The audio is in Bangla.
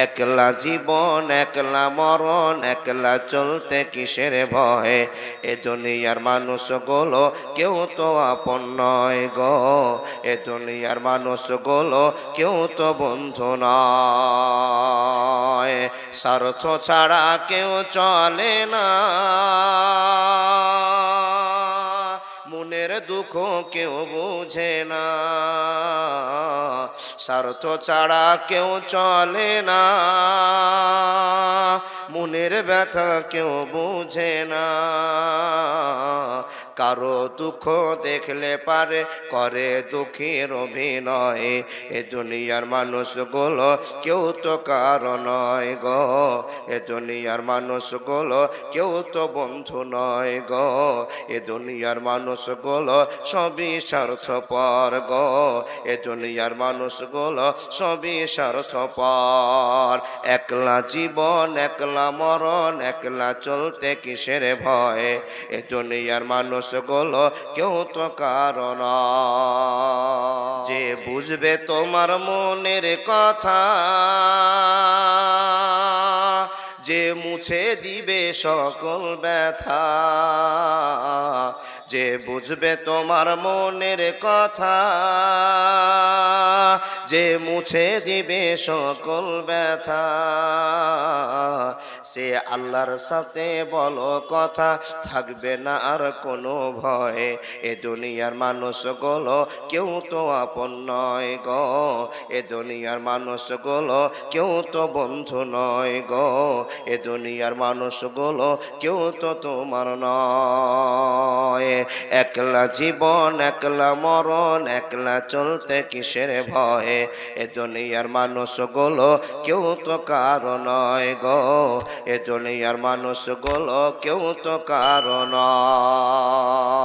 একলা জীবন একলা মরণ, একলা চলতে কিসের ভয়। এ দুনিয়ার মানুষগুলো কেউ তো আপন নয় গো, এ দুনিয়ার মানুষগুলো কেউ তো বন্ধু নয়। স্বার্থ ছাড়া কেউ চলে না, মনের দুঃখ কেউ বুঝে না। স্বার্থ ছাড়া কেউ চলে না, মনের ব্যথা কেউ বুঝে না। কারো দুঃখ দেখলে পারে করে দুঃখের অভিনয়। এ দুনিয়ার মানুষগুলো কেউ তো কারো নয় গো, এ দুনিয়ার মানুষগুলো কেউ তো বন্ধু নয় গো, এ দুনিয়ার মানুষগুলো সবই স্বার্থপর গো, এ দুনিয়ার মানুষগুলো সবই স্বার্থপর। একলা জীবন একলা মরণ, একলা চলতে কিসের ভয়। এ দুনিয়ার মানুষগুলো কেউ তো কারো নয়। যে বুঝবে তোমার মনের কথা, যে মুছে দিবে সকল ব্যথা, যে বুঝবে তোমার মনের কথা, যে মুছে দিবে সকল ব্যথা। সে আল্লাহর সাথে বলো কথা, থাকবে না আর কোনো ভয়। এ দুনিয়ার মানুষগুলো কেউ তো আপন নয় গো, এ দুনিয়ার মানুষগুলো কেউ তো বন্ধু নয় গো, এ দুনিয়ার মানুষগুলো কেউ তো তোমার নয়। একলা জীবন একলা মরণ, একলা চলতে কিসের ভয়। এ দুনিয়ার মানুষগুলো কেউ তো কারো নয় গো, এ দুনিয়ার মানুষগুলো কেউ তো কারো নয়।